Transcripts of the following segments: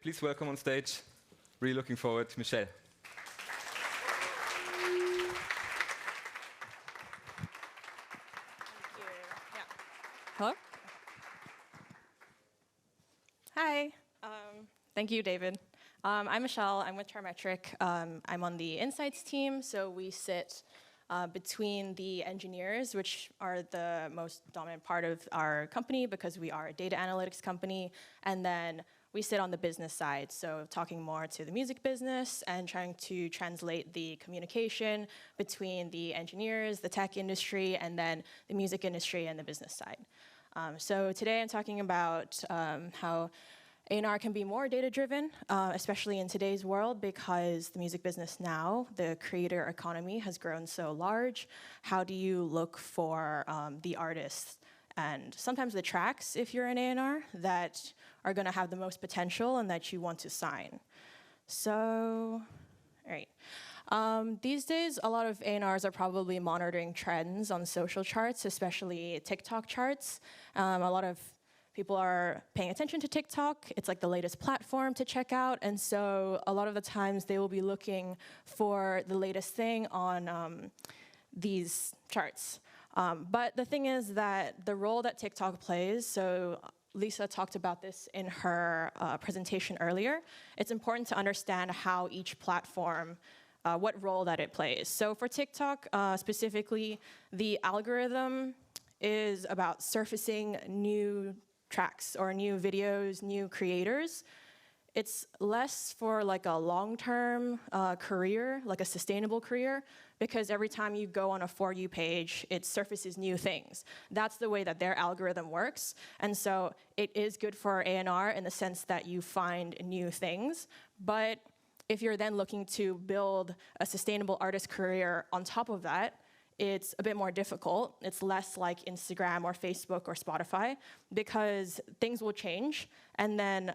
please welcome on stage, really looking forward, Michelle. Hello? Hi. Thank you, David. I'm Michelle. I'm with Chartmetric. I'm on the insights team, so we sit between the engineers, which are the most dominant part of our company because we are a data analytics company, and then we sit on the business side, so talking more to the music business and trying to translate the communication between the engineers, the tech industry, and then the music industry and the business side. So today I'm talking about how A&R can be more data-driven, especially in today's world, because the music business now, the creator economy has grown so large. How do you look for the artists and sometimes the tracks, if you're an A&R, that are going to have the most potential and that you want to sign? So, all right. These days, a lot of A&Rs are probably monitoring trends on social charts, especially TikTok charts. A lot of people are paying attention to TikTok. It's like the latest platform to check out. And so a lot of the times they will be looking for the latest thing on these charts. But the thing is that the role that TikTok plays, so Lisa talked about this in her presentation earlier, it's important to understand how each platform, what role that it plays. So for TikTok specifically, the algorithm is about surfacing new tracks or new videos, new creators. It's less for like a long-term career, like a sustainable career, because every time you go on a For You page, it surfaces new things. That's the way that their algorithm works. And so it is good for A&R in the sense that you find new things. But if you're then looking to build a sustainable artist career on top of that, it's a bit more difficult. It's less like Instagram or Facebook or Spotify, because things will change, and then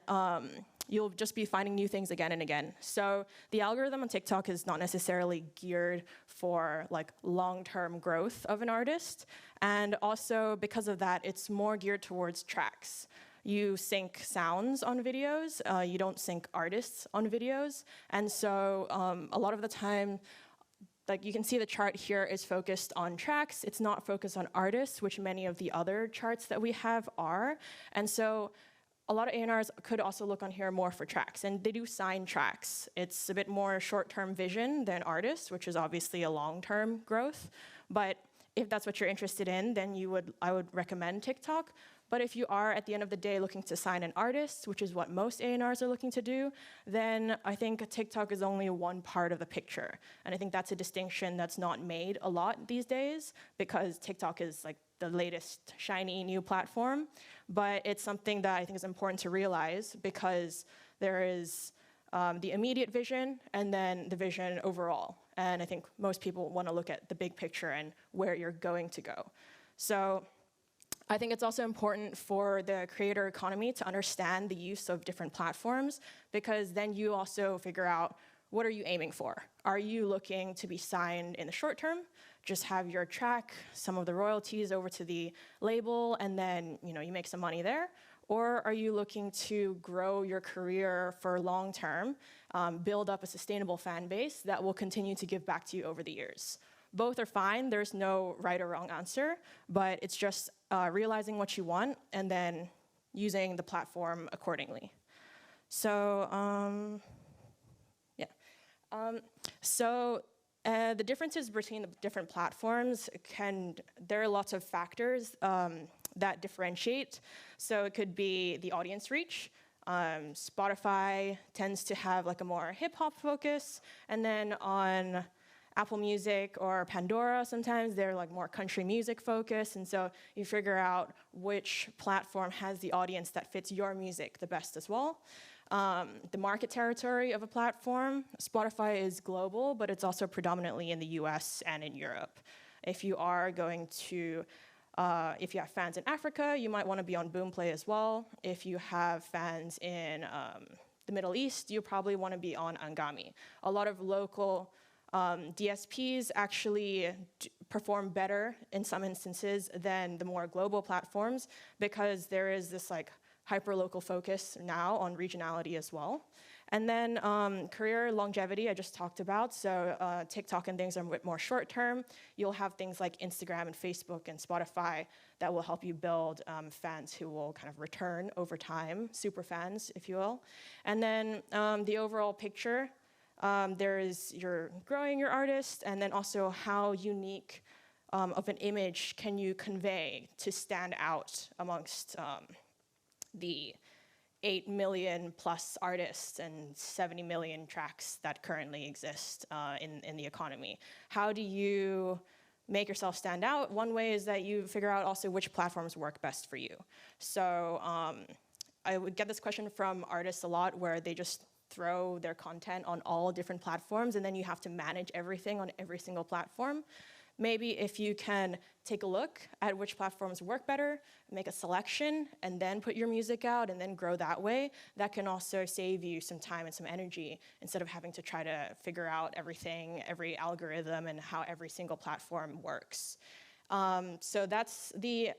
you'll just be finding new things again and again. So the algorithm on TikTok is not necessarily geared for like long-term growth of an artist, and also because of that, it's more geared towards tracks. You sync sounds on videos, you don't sync artists on videos, and so a lot of the time, like you can see the chart here is focused on tracks. It's not focused on artists, which many of the other charts that we have are. And so a lot of A&Rs could also look on here more for tracks, and they do sign tracks. It's a bit more short-term vision than artists, which is obviously a long-term growth. But if that's what you're interested in, then I would recommend TikTok. But if you are, at the end of the day, looking to sign an artist, which is what most A&Rs are looking to do, then I think TikTok is only one part of the picture. And I think that's a distinction that's not made a lot these days, because TikTok is like the latest shiny new platform. But it's something that I think is important to realize, because there is the immediate vision and then the vision overall. And I think most people want to look at the big picture and where you're going to go. So I think it's also important for the creator economy to understand the use of different platforms, because then you also figure out, what are you aiming for? Are you looking to be signed in the short term, just have your track, some of the royalties over to the label, and then you make some money there? Or are you looking to grow your career for long term, build up a sustainable fan base that will continue to give back to you over the years? Both are fine. There's no right or wrong answer, but it's just realizing what you want and then using the platform accordingly. So, the differences between the different platforms there are lots of factors that differentiate. So it could be the audience reach. Spotify tends to have like a more hip-hop focus, and then on Apple Music or Pandora, sometimes they're like more country music focused, and so you figure out which platform has the audience that fits your music the best as well. The market territory of a platform, Spotify is global, but it's also predominantly in the US and in Europe. If you are going to, if you have fans in Africa, you might want to be on Boomplay as well. If you have fans in the Middle East, you probably want to be on Angami. A lot of local DSPs actually perform better in some instances than the more global platforms, because there is this like hyper-local focus now on regionality as well. And then career longevity I just talked about. So TikTok and things are a bit more short-term. You'll have things like Instagram and Facebook and Spotify that will help you build fans who will kind of return over time, super fans, if you will. And then the overall picture, there's you're growing your artist, and then also how unique of an image can you convey to stand out amongst the 8 million plus artists and 70 million tracks that currently exist in the economy. How do you make yourself stand out? One way is that you figure out also which platforms work best for you. So I would get this question from artists a lot where they just throw their content on all different platforms and then you have to manage everything on every single platform. Maybe if you can take a look at which platforms work better, make a selection, and then put your music out and then grow that way, that can also save you some time and some energy instead of having to try to figure out everything, every algorithm, and how every single platform works. So that's the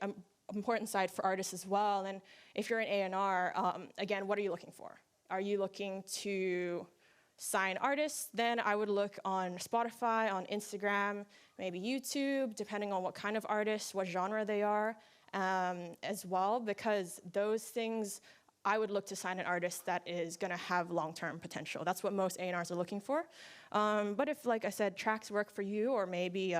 important side for artists as well. And if you're an A&R, again, what are you looking for? Are you looking to sign artists? Then I would look on Spotify, on Instagram, maybe YouTube, depending on what kind of artist, what genre they are, as well, because those things, I would look to sign an artist that is gonna have long-term potential. That's what most A&Rs are looking for. But if, like I said, tracks work for you, or maybe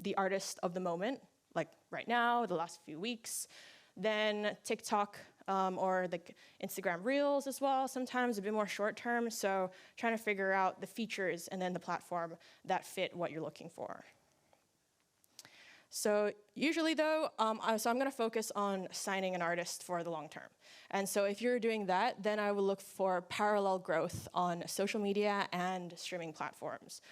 the artist of the moment, like right now, the last few weeks, then TikTok or the Instagram Reels as well, sometimes a bit more short-term. So trying to figure out the features and then the platform that fit what you're looking for. So usually though, so I'm gonna focus on signing an artist for the long term. And so if you're doing that, then I will look for parallel growth on social media and streaming platforms.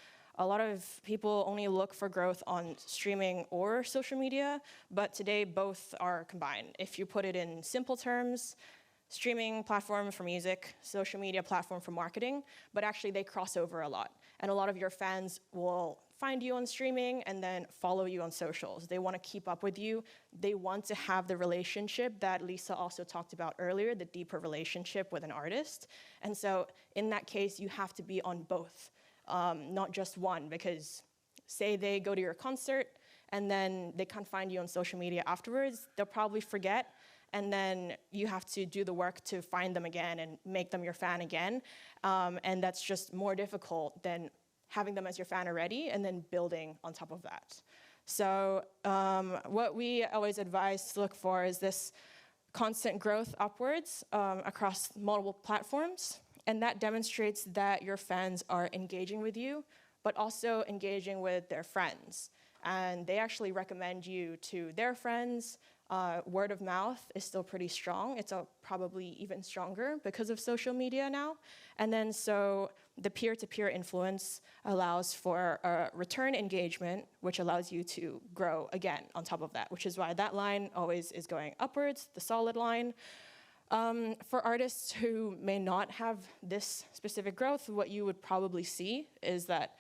A lot of people only look for growth on streaming or social media, but today both are combined. If you put it in simple terms, streaming platform for music, social media platform for marketing, but actually they cross over a lot. And a lot of your fans will find you on streaming and then follow you on socials. They want to keep up with you. They want to have the relationship that Lisa also talked about earlier, the deeper relationship with an artist. And so in that case, you have to be on both. Not just one, because say they go to your concert and then they can't find you on social media afterwards, they'll probably forget, and then you have to do the work to find them again and make them your fan again, and that's just more difficult than having them as your fan already and then building on top of that. So what we always advise to look for is this constant growth upwards across multiple platforms. And that demonstrates that your fans are engaging with you, but also engaging with their friends. And they actually recommend you to their friends. Word of mouth is still pretty strong. It's probably even stronger because of social media now. And then so the peer-to-peer influence allows for return engagement, which allows you to grow again on top of that, which is why that line always is going upwards, the solid line. For artists who may not have this specific growth, what you would probably see is that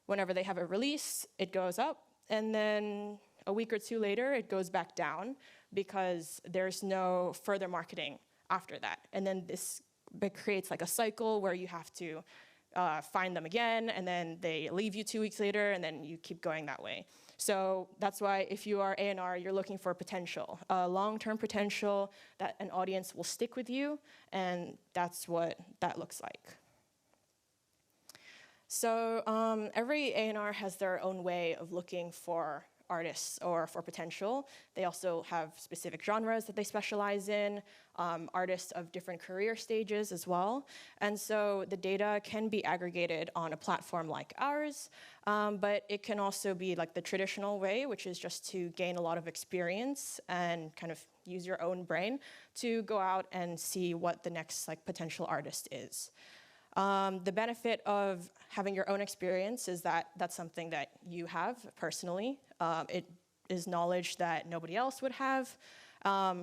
whenever they have a release, it goes up, and then a week or two later, it goes back down because there's no further marketing after that. And then this creates like a cycle where you have to find them again, and then they leave you 2 weeks later, and then you keep going that way. So that's why if you are A&R, you're looking for potential, long-term potential that an audience will stick with you, and that's what that looks like. So every A&R has their own way of looking for artists or for potential. They also have specific genres that they specialize in, artists of different career stages as well. And so the data can be aggregated on a platform like ours, but it can also be like the traditional way, which is just to gain a lot of experience and kind of use your own brain to go out and see what the next like potential artist is. The benefit of having your own experience is that that's something that you have personally. It is knowledge that nobody else would have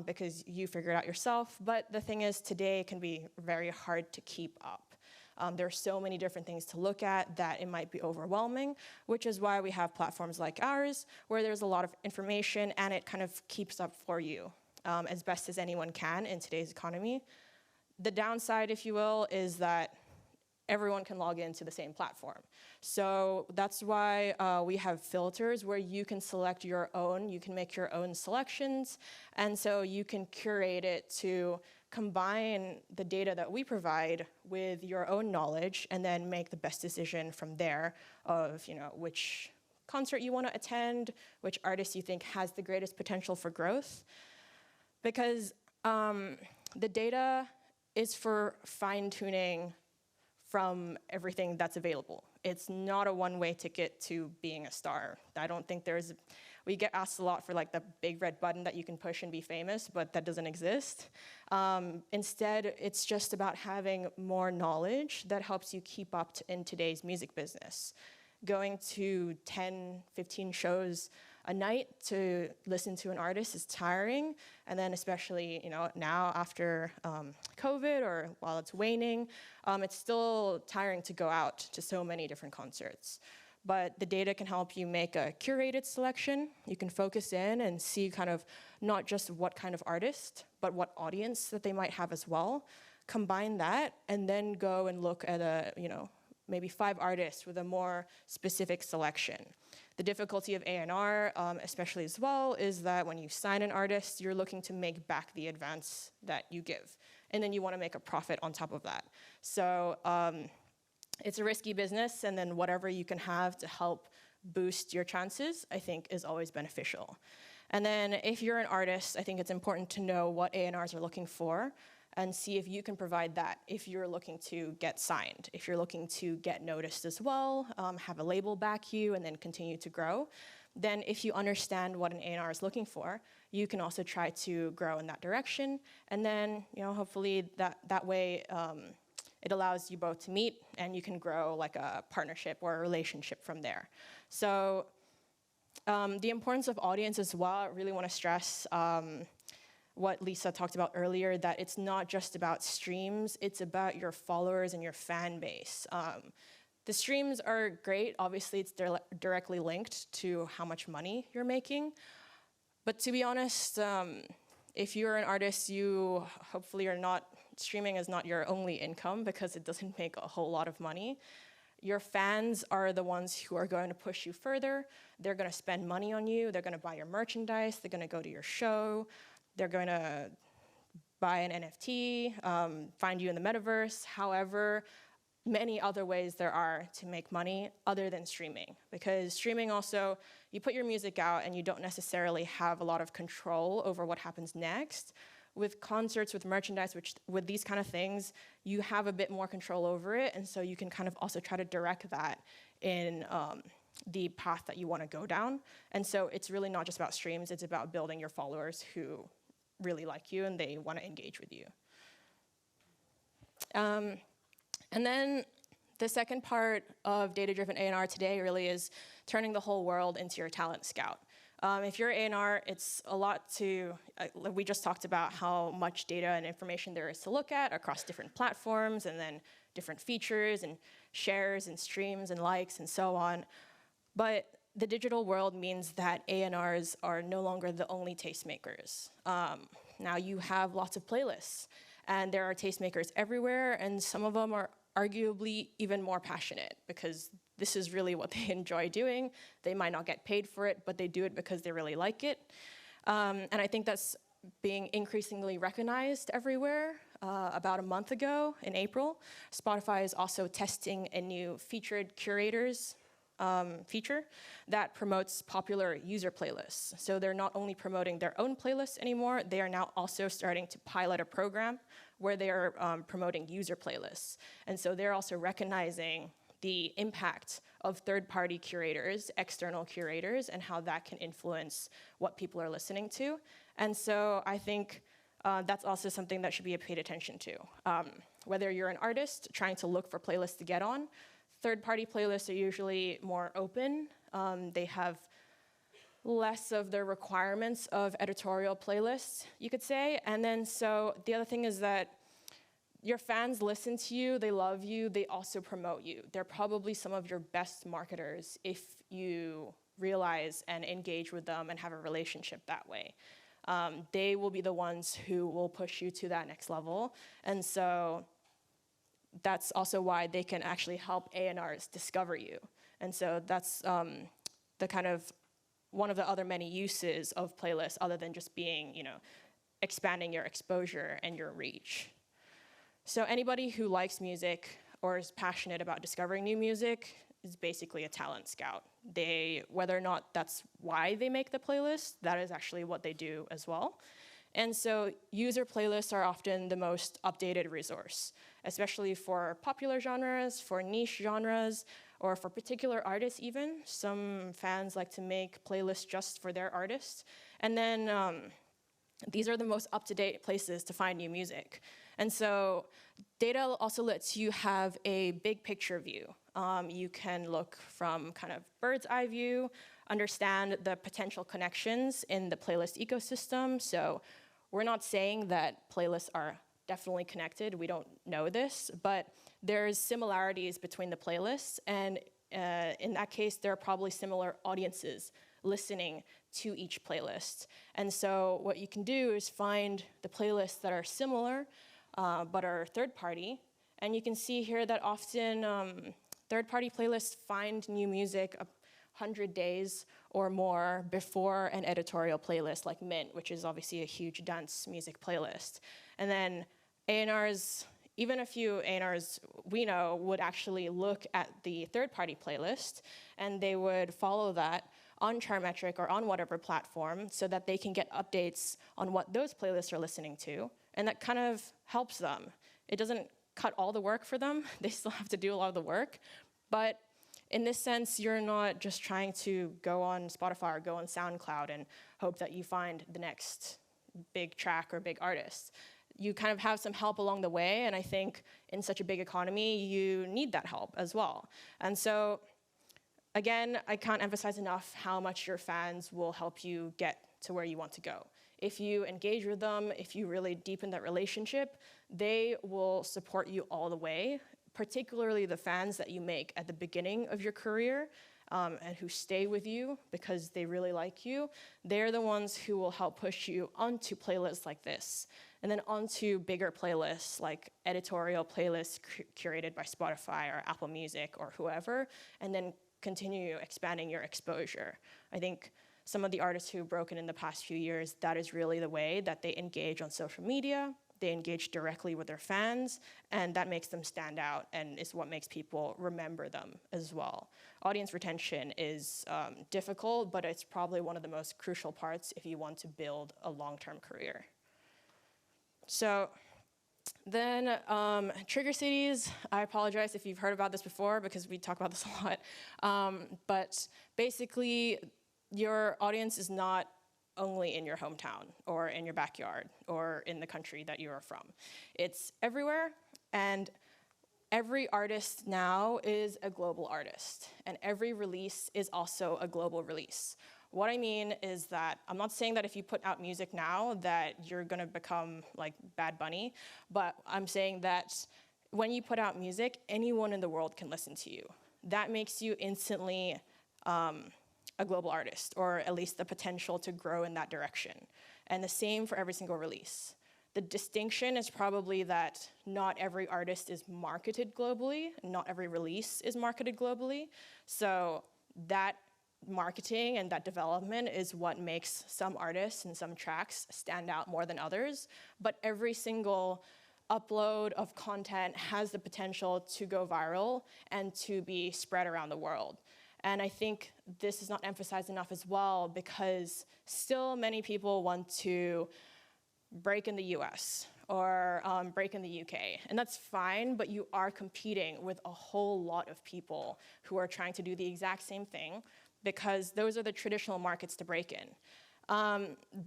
because you figure it out yourself. But the thing is, today it can be very hard to keep up. There are so many different things to look at that it might be overwhelming, which is why we have platforms like ours, where there's a lot of information and it kind of keeps up for you. as best as anyone can in today's economy. The downside, if you will, is that everyone can log into the same platform. So that's why we have filters where you can select your own, you can make your own selections, and so you can curate it to combine the data that we provide with your own knowledge and then make the best decision from there of which concert you want to attend, which artist you think has the greatest potential for growth. Because the data is for fine-tuning from everything that's available. It's not a one-way ticket to being a star. I don't think we get asked a lot for like the big red button that you can push and be famous, but that doesn't exist. Instead, it's just about having more knowledge that helps you keep up in today's music business. Going to 10, 15 shows a night to listen to an artist is tiring, and then especially now after COVID or while it's waning, it's still tiring to go out to so many different concerts. But the data can help you make a curated selection. You can focus in and see kind of not just what kind of artist, but what audience that they might have as well. Combine that, and then go and look at maybe 5 artists with a more specific selection. The difficulty of A&R, especially as well, is that when you sign an artist, you're looking to make back the advance that you give. And then you want to make a profit on top of that. So it's a risky business, and then whatever you can have to help boost your chances, I think, is always beneficial. And then if you're an artist, I think it's important to know what A&Rs are looking for and see if you can provide that if you're looking to get signed, if you're looking to get noticed as well, have a label back you, and then continue to grow. Then if you understand what an A&R is looking for, you can also try to grow in that direction. And then hopefully that way it allows you both to meet, and you can grow like a partnership or a relationship from there. So the importance of audience as well, I really want to stress what Lisa talked about earlier, that it's not just about streams, it's about your followers and your fan base. The streams are great. Obviously, it's directly linked to how much money you're making. But to be honest, if you're an artist, you hopefully are not, streaming is not your only income because it doesn't make a whole lot of money. Your fans are the ones who are going to push you further. They're going to spend money on you. They're going to buy your merchandise. They're going to go to your show. They're going to buy an NFT, find you in the metaverse. However, many other ways there are to make money other than streaming. Because streaming also, you put your music out and you don't necessarily have a lot of control over what happens next. With concerts, with merchandise, with these kind of things, you have a bit more control over it, and so you can kind of also try to direct that in the path that you want to go down. And so it's really not just about streams, it's about building your followers who really like you and they want to engage with you. And then the second part of data-driven A&R today really is turning the whole world into your talent scout. If you're A&R, it's a lot to, we just talked about how much data and information there is to look at across different platforms and then different features and shares and streams and likes and so on. But the digital world means that A&Rs are no longer the only tastemakers. Now you have lots of playlists, and there are tastemakers everywhere, and some of them are arguably even more passionate because this is really what they enjoy doing. They might not get paid for it, but they do it because they really like it. And I think that's being increasingly recognized everywhere. About a month ago, in April, Spotify is also testing a new featured curators feature that promotes popular user playlists. So they're not only promoting their own playlists anymore, they are now also starting to pilot a program where they are promoting user playlists. And so they're also recognizing the impact of third-party curators, external curators, and how that can influence what people are listening to. And so I think that's also something that should be paid attention to. Whether you're an artist trying to look for playlists to get on, third-party playlists are usually more open. They have less of the requirements of editorial playlists, you could say. And then so the other thing is that your fans listen to you, they love you, they also promote you. They're probably some of your best marketers if you realize and engage with them and have a relationship that way. they will be the ones who will push you to that next level. And so that's also why they can actually help A&Rs discover you. And so that's the kind of one of the other many uses of playlists other than just being, expanding your exposure and your reach. So anybody who likes music or is passionate about discovering new music is basically a talent scout. Whether or not that's why they make the playlist, that is actually what they do as well. And so user playlists are often the most updated resource, especially for popular genres, for niche genres, or for particular artists even. Some fans like to make playlists just for their artists. And then these are the most up-to-date places to find new music. And so data also lets you have a big picture view. You can look from kind of bird's eye view, understand the potential connections in the playlist ecosystem. So we're not saying that playlists are definitely connected. We don't know this, but there's similarities between the playlists. And in that case, there are probably similar audiences listening to each playlist. And so what you can do is find the playlists that are similar, but are third-party. And you can see here that often third-party playlists find new music 100 days or more before an editorial playlist like Mint, which is obviously a huge dance music playlist. And then A&Rs, even a few A&Rs we know would actually look at the third-party playlist, and they would follow that on Chartmetric or on whatever platform so that they can get updates on what those playlists are listening to. And that kind of helps them. It doesn't cut all the work for them. They still have to do a lot of the work. But in this sense, you're not just trying to go on Spotify or go on SoundCloud and hope that you find the next big track or big artist. You kind of have some help along the way, and I think in such a big economy, you need that help as well. And so, again, I can't emphasize enough how much your fans will help you get to where you want to go. If you engage with them, if you really deepen that relationship, they will support you all the way, particularly the fans that you make at the beginning of your career and who stay with you because they really like you. They're the ones who will help push you onto playlists like this, and then onto bigger playlists like editorial playlists curated by Spotify or Apple Music or whoever, and then continue expanding your exposure. I think some of the artists who've broken in the past few years, that is really the way that they engage on social media. They engage directly with their fans, and that makes them stand out and is what makes people remember them as well. Audience retention is difficult, but it's probably one of the most crucial parts if you want to build a long-term career. So then trigger cities, I apologize if you've heard about this before because we talk about this a lot. But basically, your audience is not only in your hometown or in your backyard or in the country that you are from. It's everywhere, and every artist now is a global artist, and every release is also a global release. What I mean is that I'm not saying that if you put out music now that you're gonna become like Bad Bunny, but I'm saying that when you put out music, anyone in the world can listen to you. That makes you instantly a global artist, or at least the potential to grow in that direction. And the same for every single release. The distinction is probably that not every artist is marketed globally, not every release is marketed globally. So that marketing and that development is what makes some artists and some tracks stand out more than others. But every single upload of content has the potential to go viral and to be spread around the world. And I think this is not emphasized enough as well because still many people want to break in the US or break in the UK. And that's fine, but you are competing with a whole lot of people who are trying to do the exact same thing because those are the traditional markets to break in.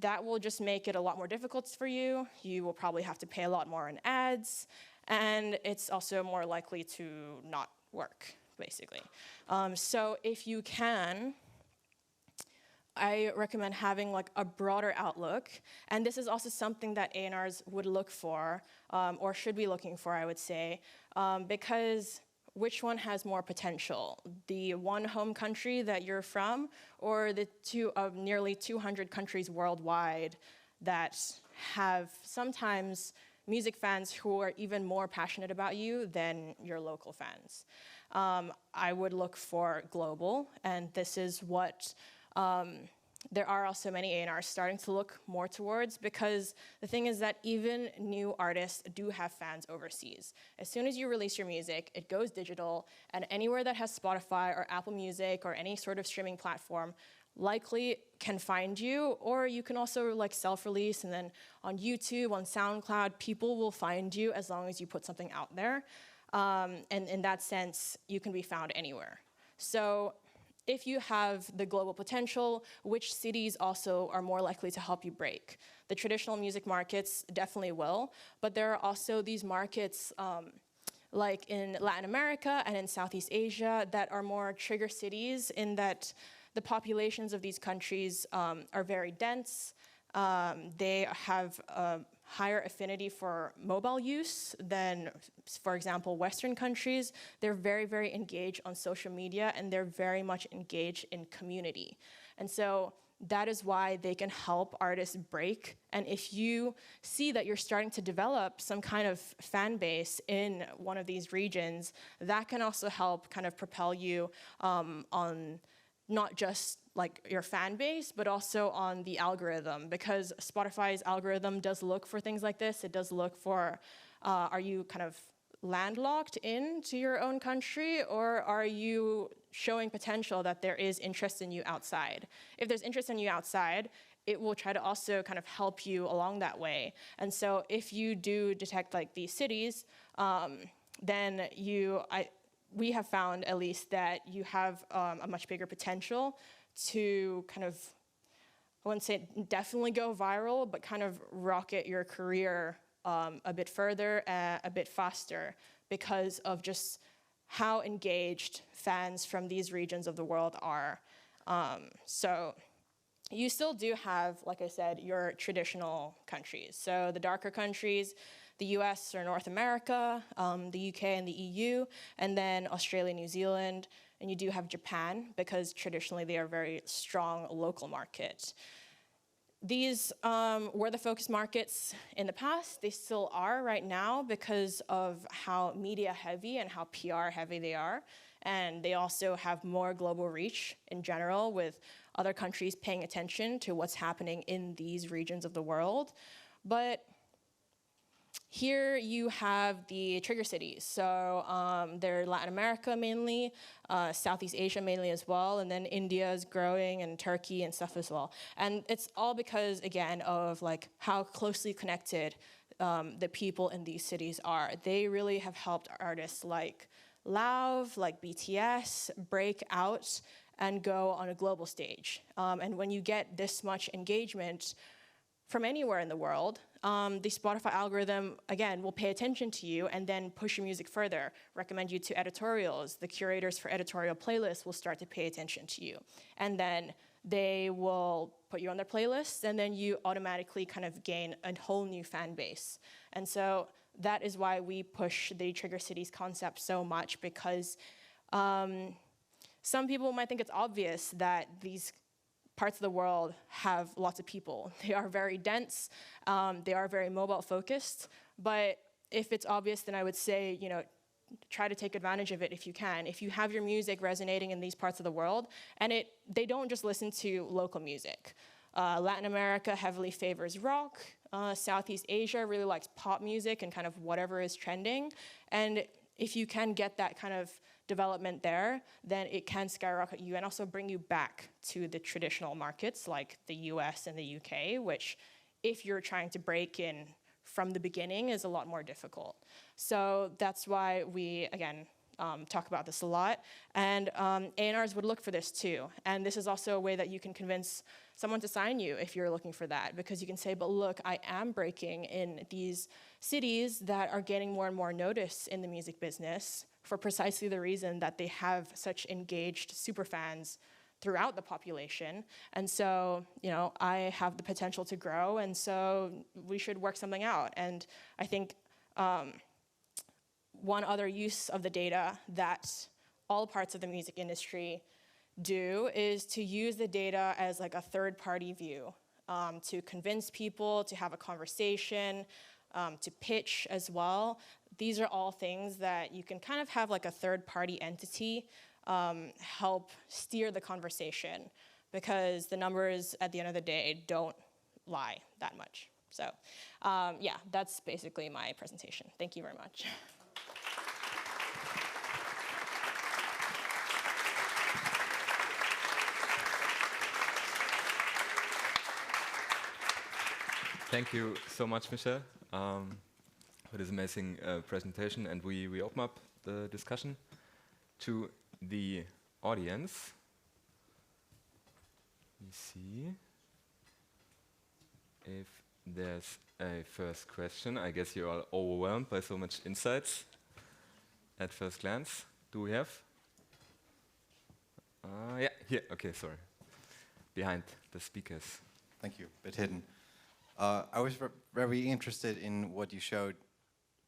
That will just make it a lot more difficult for you. You will probably have to pay a lot more in ads, and it's also more likely to not work, basically. So if you can, I recommend having like a broader outlook, and this is also something that A&Rs would look for, or should be looking for, I would say, because which one has more potential? The one home country that you're from, or the nearly 200 countries worldwide that have sometimes music fans who are even more passionate about you than your local fans. I would look for global, and this is what there are also many A&Rs starting to look more towards, because the thing is that even new artists do have fans overseas. As soon as you release your music, it goes digital, and anywhere that has Spotify or Apple Music or any sort of streaming platform likely can find you, or you can also like self-release, and then on YouTube, on SoundCloud, people will find you as long as you put something out there. And in that sense, you can be found anywhere. So if you have the global potential, which cities also are more likely to help you break? The traditional music markets definitely will, but there are also these markets like in Latin America and in Southeast Asia that are more trigger cities, in that the populations of these countries are very dense. They have a higher affinity for mobile use than, for example, Western countries. They're very, very engaged on social media, and they're very much engaged in community. And so that is why they can help artists break. And if you see that you're starting to develop some kind of fan base in one of these regions, that can also help kind of propel you on not just like your fan base, but also on the algorithm, because Spotify's algorithm does look for things like this. It does look for, are you kind of landlocked into your own country, or are you showing potential that there is interest in you outside? If there's interest in you outside, it will try to also kind of help you along that way. And so if you do detect like these cities, then we have found at least that you have a much bigger potential to kind of, I wouldn't say definitely go viral, but kind of rocket your career a bit further, a bit faster, because of just how engaged fans from these regions of the world are. So you still do have, like I said, your traditional countries. So the darker countries, the US or North America, the UK and the EU, and then Australia, New Zealand, and you do have Japan, because traditionally they are a very strong local market. These were the focus markets in the past. They still are right now because of how media heavy and how PR heavy they are. And they also have more global reach in general, with other countries paying attention to what's happening in these regions of the world. But here you have the trigger cities. So they're Latin America mainly, Southeast Asia mainly as well, and then India is growing, and Turkey and stuff as well. And it's all because, again, of like how closely connected the people in these cities are. They really have helped artists like Lauv, like BTS, break out and go on a global stage. And when you get this much engagement from anywhere in the world, the Spotify algorithm, again, will pay attention to you and then push your music further, recommend you to editorials. The curators for editorial playlists will start to pay attention to you. And then they will put you on their playlists, and then you automatically kind of gain a whole new fan base. And so that is why we push the Trigger Cities concept so much, because some people might think it's obvious that these parts of the world have lots of people. They are very dense, they are very mobile focused, but if it's obvious, then I would say, try to take advantage of it if you can. If you have your music resonating in these parts of the world, and they don't just listen to local music. Latin America heavily favors rock, Southeast Asia really likes pop music and kind of whatever is trending, and if you can get that kind of development there, then it can skyrocket you and also bring you back to the traditional markets like the US and the UK, which if you're trying to break in from the beginning is a lot more difficult. So that's why we, again, talk about this a lot. And A&Rs would look for this too. And this is also a way that you can convince someone to sign you if you're looking for that, because you can say, but look, I am breaking in these cities that are getting more and more notice in the music business for precisely the reason that they have such engaged superfans throughout the population. And so, I have the potential to grow, and so we should work something out. And I think one other use of the data that all parts of the music industry do is to use the data as like a third-party view to convince people, to have a conversation, to pitch as well. These are all things that you can kind of have like a third-party entity help steer the conversation, because the numbers at the end of the day don't lie that much. So yeah, that's basically my presentation. Thank you very much. Thank you so much, Michelle, for this amazing presentation. And we open up the discussion to the audience. Let me see if there's a first question. I guess you're all overwhelmed by so much insights at first glance. Do we have? Yeah, here. Okay, sorry. Behind the speakers. Thank you. Bit hidden. I was very interested in what you showed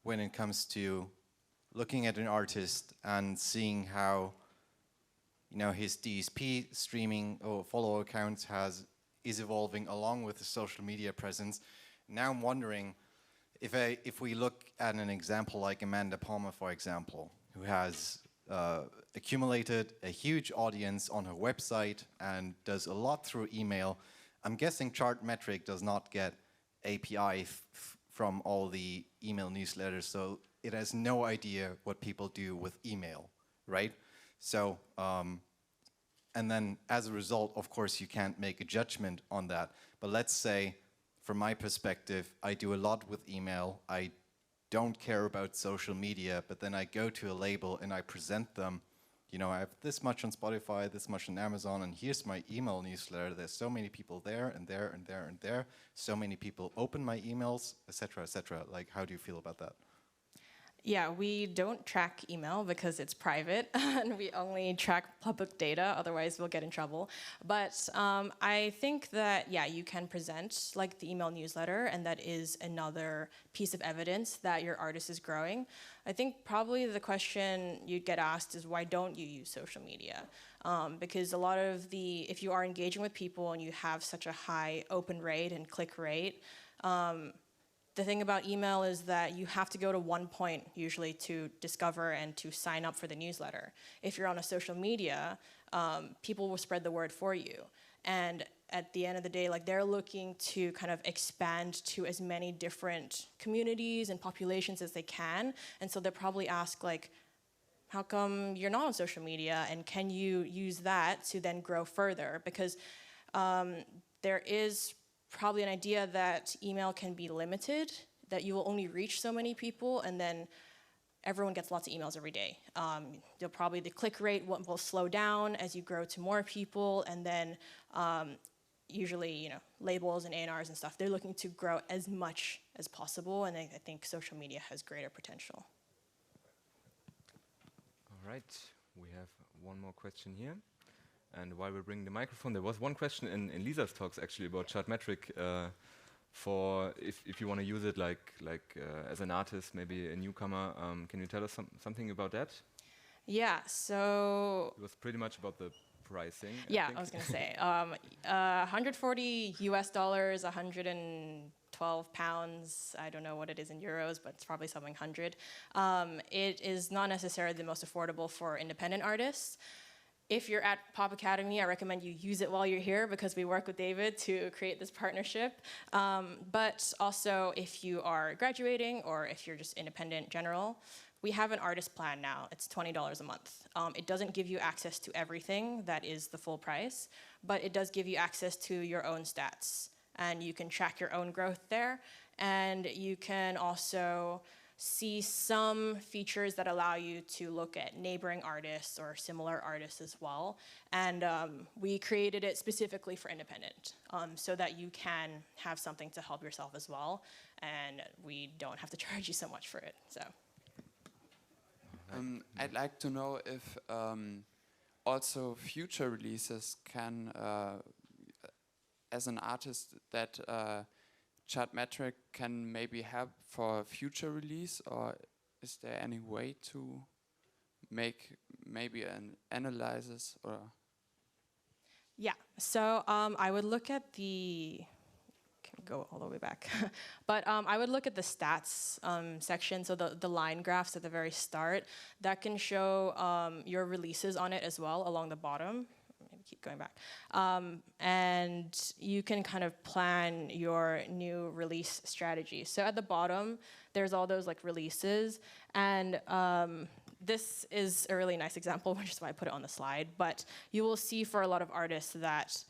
when it comes to looking at an artist and seeing how, you know, his DSP streaming or follower accounts is evolving along with the social media presence. Now I'm wondering if we look at an example like Amanda Palmer, for example, who has accumulated a huge audience on her website and does a lot through email. I'm guessing Chartmetric does not get API from all the email newsletters, so it has no idea what people do with email, right? So, and then as a result, of course, you can't make a judgment on that. But let's say, from my perspective, I do a lot with email. I don't care about social media, but then I go to a label and I present them, you know, I have this much on Spotify, this much on Amazon, and here's my email newsletter. There's so many people there and there and there and there. So many people open my emails, etc., etc. Like, how do you feel about that? Yeah, we don't track email because it's private, and we only track public data, otherwise we'll get in trouble. But I think that, yeah, you can present like the email newsletter, and that is another piece of evidence that your artist is growing. I think probably the question you'd get asked is, why don't you use social media? Because a lot of if you are engaging with people and you have such a high open rate and click rate, the thing about email is that you have to go to one point usually to discover and to sign up for the newsletter. If you're on a social media, people will spread the word for you. And at the end of the day, like, they're looking to kind of expand to as many different communities and populations as they can. And so they'll probably ask, like, how come you're not on social media? And can you use that to then grow further? Because there is probably an idea that email can be limited, that you will only reach so many people, and then everyone gets lots of emails every day. The click rate will slow down as you grow to more people, and then usually, you know, labels and A&Rs and stuff, they're looking to grow as much as possible, and I think social media has greater potential. All right, we have one more question here. And while we bring the microphone, there was one question in Lisa's talks actually about Chartmetric for if you want to use it like as an artist, maybe a newcomer. Can you tell us something about that? Yeah, so it was pretty much about the pricing. Yeah, I was going to say $140 US, 112 pounds. I don't know what it is in euros, but it's probably something 100. It is not necessarily the most affordable for independent artists. If you're at Popakademie, I recommend you use it while you're here, because we work with David to create this partnership. But also, if you are graduating or if you're just independent general, we have an artist plan now. It's $20 a month. It doesn't give you access to everything that is the full price, but it does give you access to your own stats. And you can track your own growth there. And you can also see some features that allow you to look at neighboring artists or similar artists as well. And we created it specifically for independent, so that you can have something to help yourself as well, and we don't have to charge you so much for it. So, I'd like to know if also future releases can, as an artist, that Chartmetric can maybe help for future release, or is there any way to make maybe an analysis or? Yeah, so I would look at the go all the way back. But I would look at the stats section, so the line graphs at the very start. That can show your releases on it as well along the bottom. Maybe keep going back. And you can kind of plan your new release strategy. So at the bottom, there's all those like releases. And this is a really nice example, which is why I put it on the slide. But you will see for a lot of artists that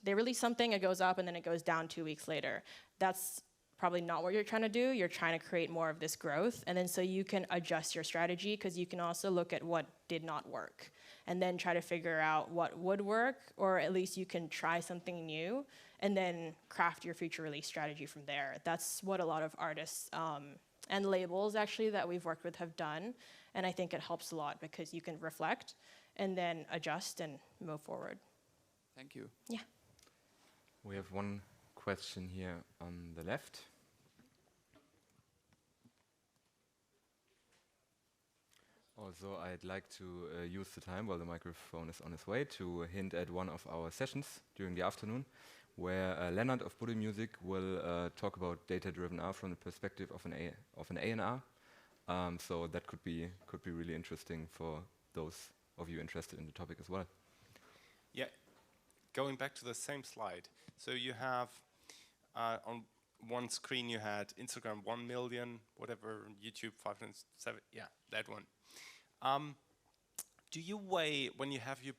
they release something, it goes up, and then it goes down 2 weeks later. That's probably not what you're trying to do. You're trying to create more of this growth. And then so you can adjust your strategy, because you can also look at what did not work and then try to figure out what would work, or at least you can try something new and then craft your future release strategy from there. That's what a lot of artists and labels actually that we've worked with have done. And I think it helps a lot because you can reflect and then adjust and move forward. Thank you. Yeah. We have one question here on the left. Also, I'd like to use the time while the microphone is on its way to hint at one of our sessions during the afternoon, where Lennart of Bude Music will talk about data-driven art from the perspective of an A&R. So that could be really interesting for those of you interested in the topic as well. Yeah, going back to the same slide. So you have on one screen you had Instagram 1 million, whatever, YouTube 507. Yeah, that one. Do you weigh when you have your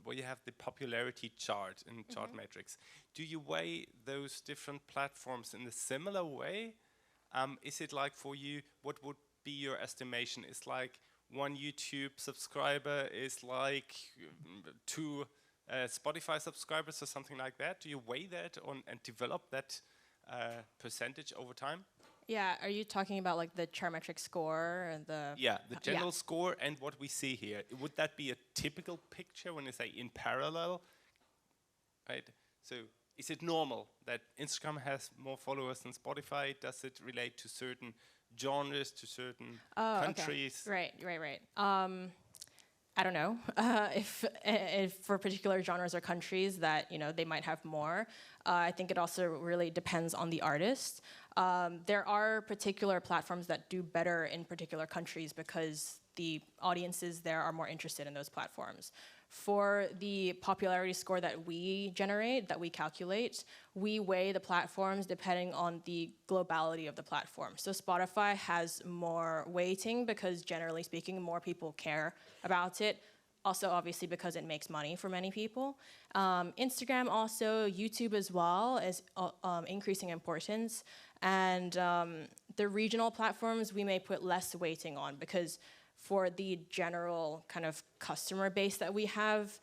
where you have the popularity chart in Chartmetric? Do you weigh those different platforms in a similar way? Is it like for you? What would be your estimation? Is like one YouTube subscriber is like 2 Spotify subscribers or something like that? Do you weigh that and develop that percentage over time? Yeah, are you talking about like the Chartmetric score and the... Yeah, the general score and what we see here. Would that be a typical picture when you say in parallel? Right? So is it normal that Instagram has more followers than Spotify? Does it relate to certain genres, to certain countries? Okay. Right. I don't know if for particular genres or countries that they might have more. I think it also really depends on the artist. There are particular platforms that do better in particular countries because the audiences there are more interested in those platforms. For the popularity score that we generate, that we calculate, we weigh the platforms depending on the globality of the platform. So Spotify has more weighting because generally speaking, more people care about it. Also, obviously, because it makes money for many people. Instagram also, YouTube as well is increasing importance. And the regional platforms we may put less weighting on because for the general kind of customer base that we have,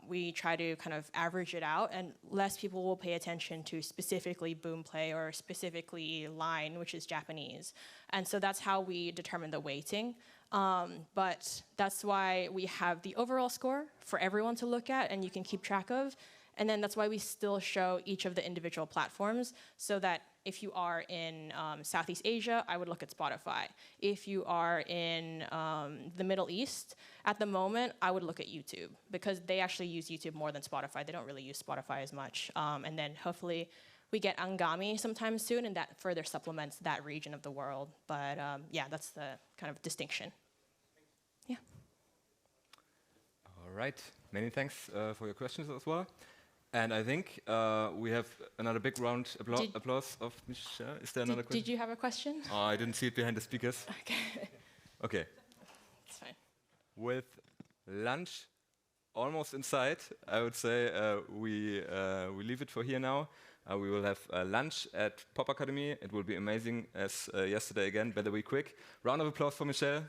we try to kind of average it out, and less people will pay attention to specifically Boomplay or specifically Line, which is Japanese. And so that's how we determine the weighting. But that's why we have the overall score for everyone to look at and you can keep track of. And then that's why we still show each of the individual platforms so that if you are in Southeast Asia, I would look at Spotify. If you are in the Middle East, at the moment, I would look at YouTube because they actually use YouTube more than Spotify. They don't really use Spotify as much. And then hopefully we get Angami sometime soon, and that further supplements that region of the world. But yeah, that's the kind of distinction. Yeah. All right. Many thanks for your questions as well. And I think we have another big round applause of Michelle. Is there another question? Did you have a question? Oh, I didn't see it behind the speakers. Okay. Okay. It's fine. With lunch almost in sight, I would say we leave it for here now. We will have lunch at Popakademie. It will be amazing as yesterday again, better be quick. Round of applause for Michelle.